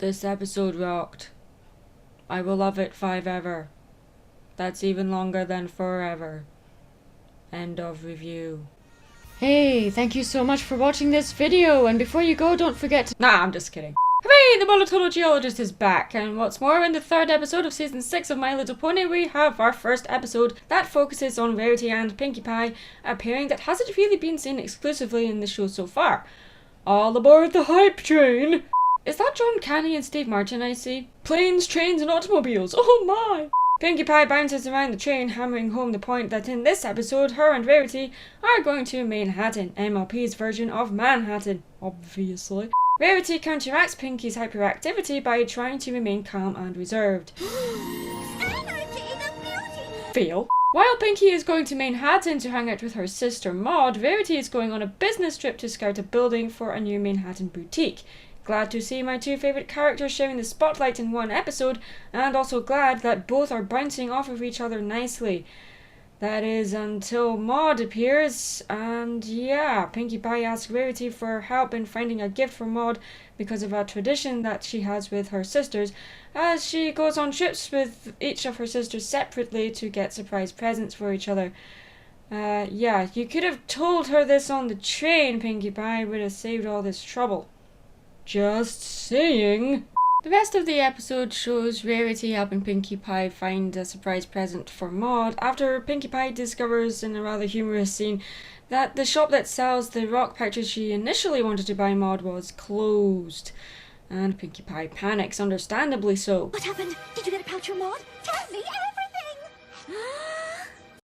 This episode rocked. I will love it 5 ever. That's even longer than forever. End of review. Hey, thank you so much for watching this video, and before you go, don't forget to— Nah, I'm just kidding. Hooray! The Monotone Geologist is back, and what's more, in the 3rd episode of Season 6 of My Little Pony, we have our first episode that focuses on Rarity and Pinkie Pie, a pairing that hasn't really been seen exclusively in the show so far. All aboard the hype train! Is that John Candy and Steve Martin I see? Planes, trains, and automobiles, oh my! Pinkie Pie bounces around the train, hammering home the point that in this episode, her and Rarity are going to Manhattan, MLP's version of Manhattan, obviously. Rarity counteracts Pinkie's hyperactivity by trying to remain calm and reserved. Fail. While Pinkie is going to Manhattan to hang out with her sister Maud, Rarity is going on a business trip to scout a building for a new Manhattan boutique. Glad to see my 2 favourite characters sharing the spotlight in one episode, and also glad that both are bouncing off of each other nicely. That is until Maud appears, and yeah, Pinkie Pie asks Rarity for help in finding a gift for Maud because of a tradition that she has with her sisters, as she goes on trips with each of her sisters separately to get surprise presents for each other. Yeah, you could have told her this on the train, Pinkie Pie, would have saved all this trouble. Just saying. The rest of the episode shows Rarity helping Pinkie Pie find a surprise present for Maud after Pinkie Pie discovers in a rather humorous scene that the shop that sells the rock pouches she initially wanted to buy Maud was closed. And Pinkie Pie panics, understandably so. What happened? Did you get a pouch for Maud? Tell me everything!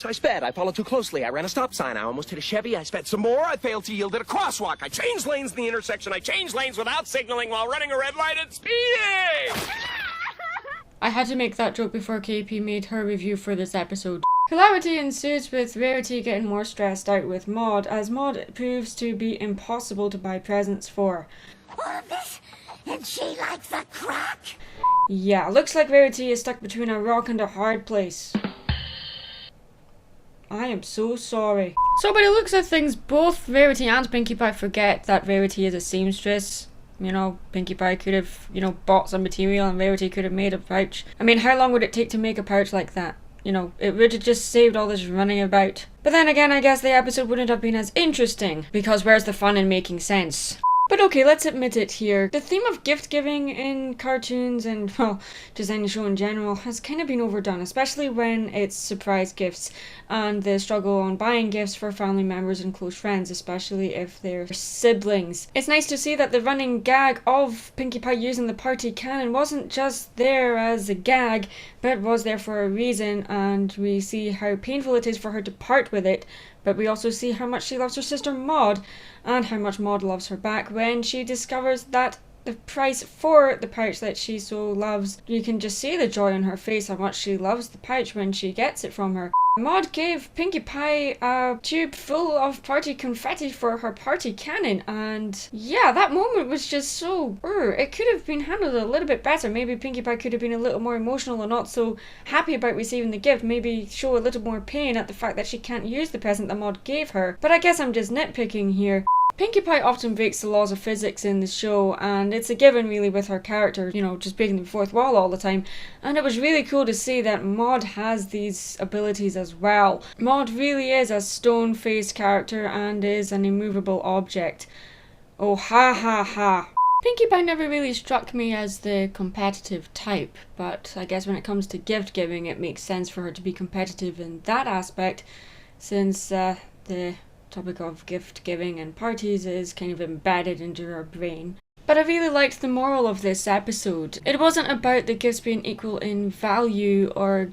So I sped. I followed too closely. I ran a stop sign. I almost hit a Chevy. I sped some more. I failed to yield at a crosswalk. I changed lanes in the intersection. I changed lanes without signaling while running a red light and speeding! I had to make that joke before KP made her review for this episode. Hilarity ensues with Rarity getting more stressed out with Maud, as Maud proves to be impossible to buy presents for. All of this? And she likes the crack? Yeah, looks like Rarity is stuck between a rock and a hard place. I am so sorry. So by the looks of things, both Rarity and Pinkie Pie forget that Rarity is a seamstress. You know, Pinkie Pie could have, bought some material and Rarity could have made a pouch. I mean, how long would it take to make a pouch like that? It would have just saved all this running about. But then again, I guess the episode wouldn't have been as interesting, because where's the fun in making sense? But okay, let's admit it here. The theme of gift giving in cartoons and, well, just any show in general has kind of been overdone, especially when it's surprise gifts and the struggle on buying gifts for family members and close friends, especially if they're siblings. It's nice to see that the running gag of Pinkie Pie using the party cannon wasn't just there as a gag, but was there for a reason, and we see how painful it is for her to part with it. But we also see how much she loves her sister Maud, and how much Maud loves her back when she discovers that the price for the pouch that she so loves. You can just see the joy on her face, how much she loves the pouch when she gets it from her. Maud gave Pinkie Pie a tube full of party confetti for her party cannon, and yeah, that moment was just so it could have been handled a little bit better. Maybe Pinkie Pie could have been a little more emotional and not so happy about receiving the gift, maybe show a little more pain at the fact that she can't use the present that Maud gave her. But I guess I'm just nitpicking here. Pinkie Pie often breaks the laws of physics in the show, and it's a given really with her character, just breaking the fourth wall all the time. And it was really cool to see that Maud has these abilities as well. Maud really is a stone-faced character and is an immovable object. Oh, ha ha ha. Pinkie Pie never really struck me as the competitive type, but I guess when it comes to gift giving, it makes sense for her to be competitive in that aspect, since the topic of gift giving and parties is kind of embedded into her brain. But I really liked the moral of this episode. It wasn't about the gifts being equal in value, or,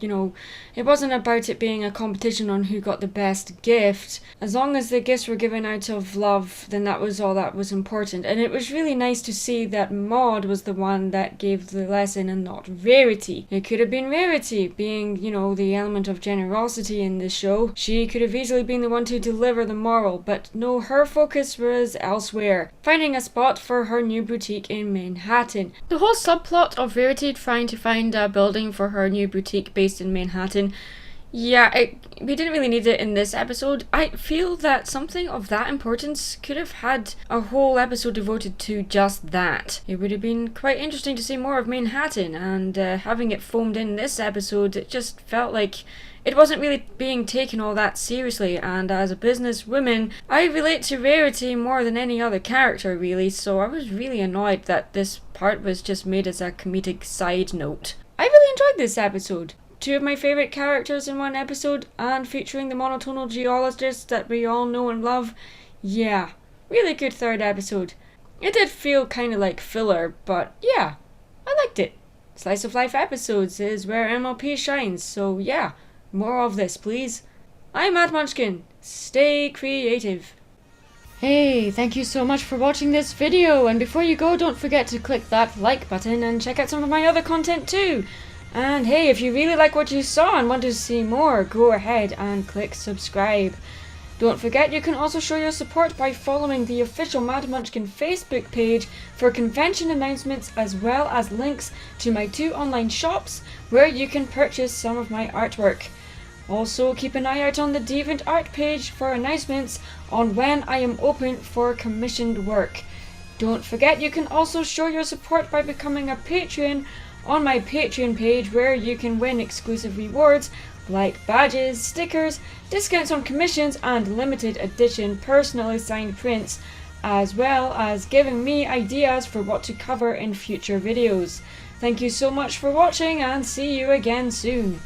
it wasn't about it being a competition on who got the best gift. As long as the gifts were given out of love, then that was all that was important. And it was really nice to see that Maud was the one that gave the lesson and not Rarity. It could have been Rarity, being, the element of generosity in the show. She could have easily been the one to deliver the moral, but no, her focus was elsewhere, finding a spot for her new boutique in Manhattan. The whole subplot of Rarity trying to find a building for her new boutique based in Manhattan, Yeah, we didn't really need it in this episode. I feel that something of that importance could have had a whole episode devoted to just that. It would have been quite interesting to see more of Manhattan, and having it foamed in this episode, it just felt like it wasn't really being taken all that seriously, and as a businesswoman, I relate to Rarity more than any other character really, so I was really annoyed that this part was just made as a comedic side note. I really enjoyed this episode. Two of my favourite characters in one episode, and featuring the monotonal geologist that we all know and love. Yeah, really good third episode. It did feel kind of like filler, but yeah, I liked it. Slice of life episodes is where MLP shines, so yeah, more of this please. I'm Mad Munchkin. Stay creative. Hey, thank you so much for watching this video, and before you go, don't forget to click that like button and check out some of my other content too. And hey, if you really like what you saw and want to see more, go ahead and click subscribe. Don't forget you can also show your support by following the official Mad Munchkin Facebook page for convention announcements, as well as links to my 2 online shops where you can purchase some of my artwork. Also keep an eye out on the DeviantArt page for announcements on when I am open for commissioned work. Don't forget you can also show your support by becoming a Patreon on my Patreon page, where you can win exclusive rewards like badges, stickers, discounts on commissions, and limited edition personally signed prints, as well as giving me ideas for what to cover in future videos. Thank you so much for watching, and see you again soon.